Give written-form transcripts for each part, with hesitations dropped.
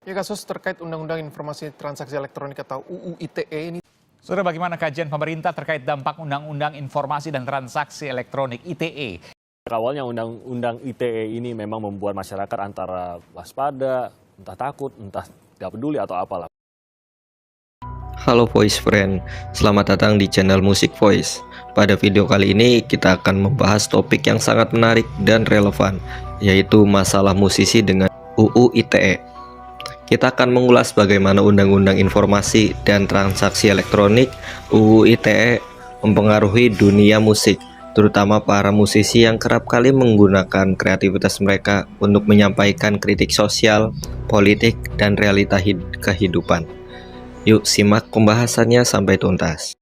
Ya, kasus terkait Undang-Undang Informasi Transaksi Elektronik atau UU ITE ini. Saudara, bagaimana kajian pemerintah terkait dampak Undang-Undang Informasi dan Transaksi Elektronik ITE? Awalnya Undang-Undang ITE ini memang membuat masyarakat antara waspada, entah takut, entah tidak peduli atau apalah. Halo Voice Friend, selamat datang di channel Musik Voice. Pada video kali ini kita akan membahas topik yang sangat menarik dan relevan, yaitu masalah musisi dengan UU ITE. Kita akan mengulas bagaimana Undang-Undang Informasi dan Transaksi Elektronik UU ITE mempengaruhi dunia musik, terutama para musisi yang kerap kali menggunakan kreativitas mereka untuk menyampaikan kritik sosial, politik, dan realita kehidupan. Yuk simak pembahasannya sampai tuntas.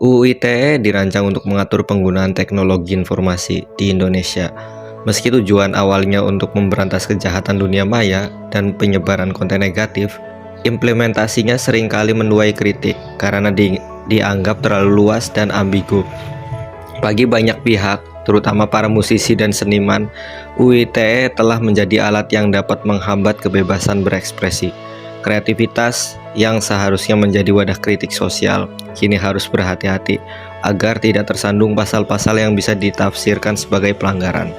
UU ITE dirancang untuk mengatur penggunaan teknologi informasi di Indonesia. Meski tujuan awalnya untuk memberantas kejahatan dunia maya dan penyebaran konten negatif, implementasinya seringkali menuai kritik karena dianggap terlalu luas dan ambigu. Bagi banyak pihak, terutama para musisi dan seniman, UU ITE telah menjadi alat yang dapat menghambat kebebasan berekspresi. Kreativitas yang seharusnya menjadi wadah kritik sosial kini harus berhati-hati agar tidak tersandung pasal-pasal yang bisa ditafsirkan sebagai pelanggaran.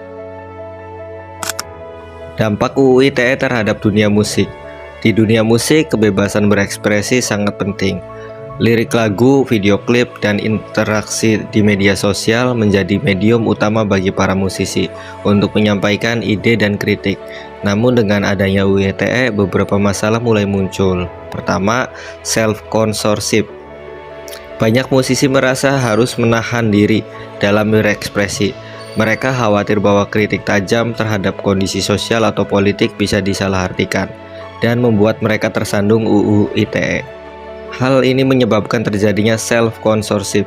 Dampak UU ITE terhadap dunia musik. Di dunia musik, kebebasan berekspresi sangat penting. Lirik lagu, video klip, dan interaksi di media sosial menjadi medium utama bagi para musisi untuk menyampaikan ide dan kritik. Namun dengan adanya UU ITE, beberapa masalah mulai muncul. Pertama, self-censorship. Banyak musisi merasa harus menahan diri dalam berekspresi. Mereka khawatir bahwa kritik tajam terhadap kondisi sosial atau politik bisa disalahartikan dan membuat mereka tersandung UU ITE. Hal ini menyebabkan terjadinya self-censorship,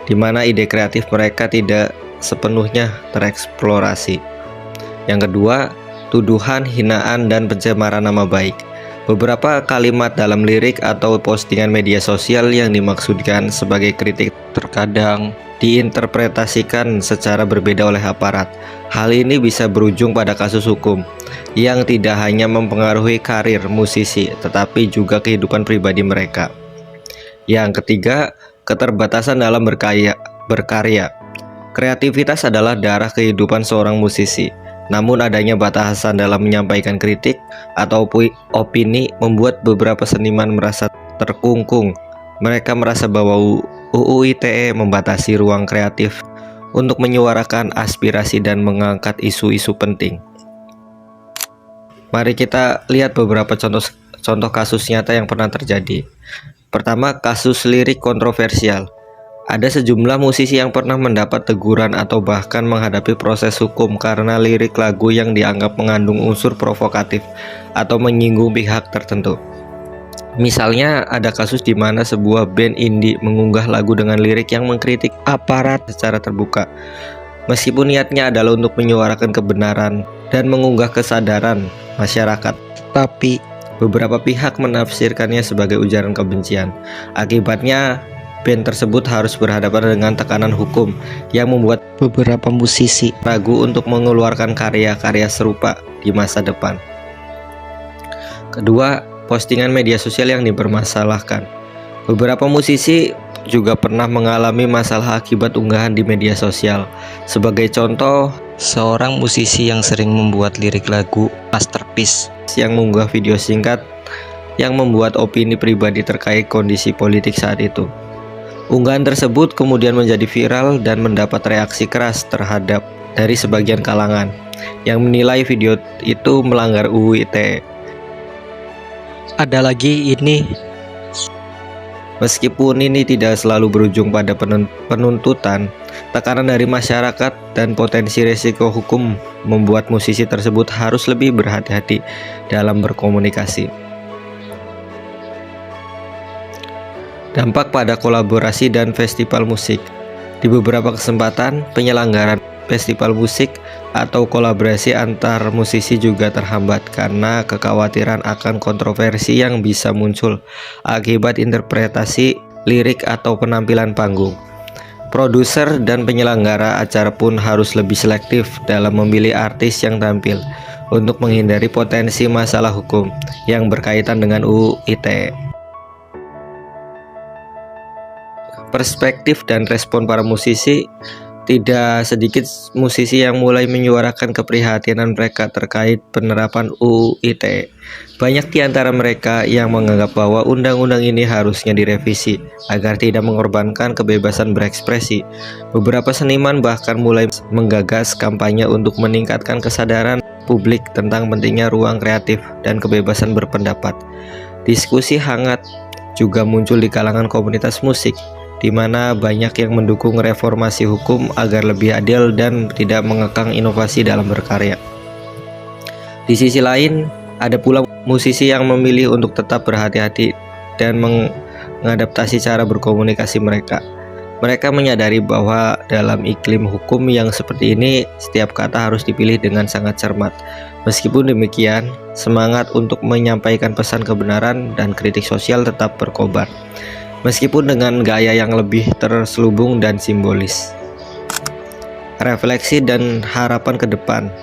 di mana ide kreatif mereka tidak sepenuhnya tereksplorasi. Yang kedua, tuduhan, hinaan, dan pencemaran nama baik. Beberapa kalimat dalam lirik atau postingan media sosial yang dimaksudkan sebagai kritik terkadang diinterpretasikan secara berbeda oleh aparat. Hal ini bisa berujung pada kasus hukum yang tidak hanya mempengaruhi karir musisi, tetapi juga kehidupan pribadi mereka. Yang ketiga, keterbatasan dalam berkarya. Kreativitas adalah darah kehidupan seorang musisi. Namun adanya batasan dalam menyampaikan kritik atau opini membuat beberapa seniman merasa terkungkung. Mereka merasa bahwa UU ITE membatasi ruang kreatif untuk menyuarakan aspirasi dan mengangkat isu-isu penting. Mari kita lihat beberapa contoh kasus nyata yang pernah terjadi. Pertama, kasus lirik kontroversial. Ada sejumlah musisi yang pernah mendapat teguran atau bahkan menghadapi proses hukum karena lirik lagu yang dianggap mengandung unsur provokatif atau menyinggung pihak tertentu. Misalnya, ada kasus di mana sebuah band indie mengunggah lagu dengan lirik yang mengkritik aparat secara terbuka. Meskipun niatnya adalah untuk menyuarakan kebenaran dan mengunggah kesadaran masyarakat, tapi beberapa pihak menafsirkannya sebagai ujaran kebencian. Akibatnya, band tersebut harus berhadapan dengan tekanan hukum yang membuat beberapa musisi ragu untuk mengeluarkan karya-karya serupa di masa depan. Kedua, postingan media sosial yang dipermasalahkan. Beberapa musisi juga pernah mengalami masalah akibat unggahan di media sosial. Sebagai contoh, seorang musisi yang sering membuat lirik lagu masterpiece yang mengunggah video singkat yang membuat opini pribadi terkait kondisi politik saat itu. Unggahan tersebut kemudian menjadi viral dan mendapat reaksi keras dari sebagian kalangan yang menilai video itu melanggar UU ITE. Ada lagi ini, meskipun ini tidak selalu berujung pada penuntutan, tekanan dari masyarakat dan potensi risiko hukum membuat musisi tersebut harus lebih berhati-hati dalam berkomunikasi. Dampak pada kolaborasi dan festival musik. Di beberapa kesempatan, penyelenggaraan festival musik atau kolaborasi antar musisi juga terhambat karena kekhawatiran akan kontroversi yang bisa muncul akibat interpretasi lirik atau penampilan panggung. Produser dan penyelenggara acara pun harus lebih selektif dalam memilih artis yang tampil untuk menghindari potensi masalah hukum yang berkaitan dengan UU ITE. Perspektif dan respon para musisi. Tidak sedikit musisi yang mulai menyuarakan keprihatinan mereka terkait penerapan UU ITE. Banyak di antara mereka yang menganggap bahwa undang-undang ini harusnya direvisi agar tidak mengorbankan kebebasan berekspresi. Beberapa seniman bahkan mulai menggagas kampanye untuk meningkatkan kesadaran publik tentang pentingnya ruang kreatif dan kebebasan berpendapat. Diskusi hangat juga muncul di kalangan komunitas musik, di mana banyak yang mendukung reformasi hukum agar lebih adil dan tidak mengekang inovasi dalam berkarya. Di sisi lain, ada pula musisi yang memilih untuk tetap berhati-hati dan mengadaptasi cara berkomunikasi mereka. Mereka menyadari bahwa dalam iklim hukum yang seperti ini, setiap kata harus dipilih dengan sangat cermat. Meskipun demikian, semangat untuk menyampaikan pesan kebenaran dan kritik sosial tetap berkobar, meskipun dengan gaya yang lebih terselubung dan simbolis. Refleksi dan harapan ke depan.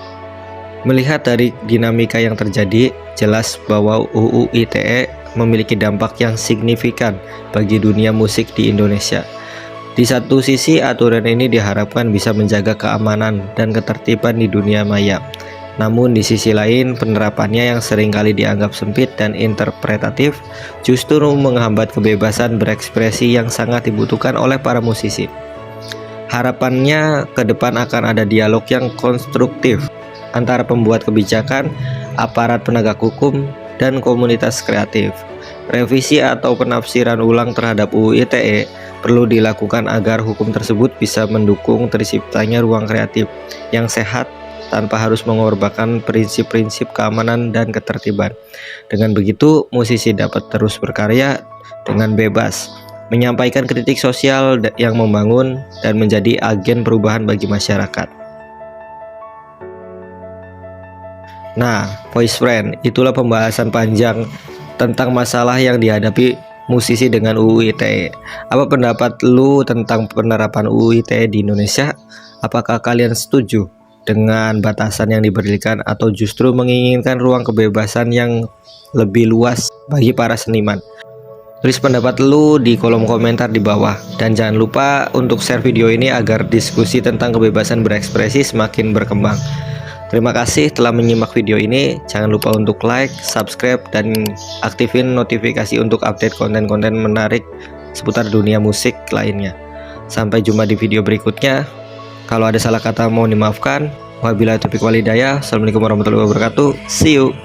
Melihat dari dinamika yang terjadi, jelas bahwa UU ITE memiliki dampak yang signifikan bagi dunia musik di Indonesia. Di satu sisi, aturan ini diharapkan bisa menjaga keamanan dan ketertiban di dunia maya. Namun di sisi lain, penerapannya yang seringkali dianggap sempit dan interpretatif justru menghambat kebebasan berekspresi yang sangat dibutuhkan oleh para musisi. Harapannya ke depan akan ada dialog yang konstruktif antara pembuat kebijakan, aparat penegak hukum, dan komunitas kreatif. Revisi atau penafsiran ulang terhadap UU ITE perlu dilakukan agar hukum tersebut bisa mendukung terciptanya ruang kreatif yang sehat tanpa harus mengorbankan prinsip-prinsip keamanan dan ketertiban. Dengan begitu, musisi dapat terus berkarya dengan bebas, menyampaikan kritik sosial yang membangun, dan menjadi agen perubahan bagi masyarakat. Nah, voice friend, itulah pembahasan panjang tentang masalah yang dihadapi musisi dengan UU ITE. Apa pendapat lu tentang penerapan UU ITE di Indonesia? Apakah kalian setuju dengan batasan yang diberikan atau justru menginginkan ruang kebebasan yang lebih luas bagi para seniman? Tulis pendapat lu di kolom komentar di bawah, dan jangan lupa untuk share video ini agar diskusi tentang kebebasan berekspresi semakin berkembang. Terima kasih telah menyimak video ini. Jangan lupa untuk like, subscribe, dan aktifin notifikasi untuk update konten-konten menarik seputar dunia musik lainnya. Sampai jumpa di video berikutnya. Kalau ada salah kata mohon dimaafkan. Wabillahi taufiq wal hidayah. Assalamualaikum warahmatullahi wabarakatuh. See you.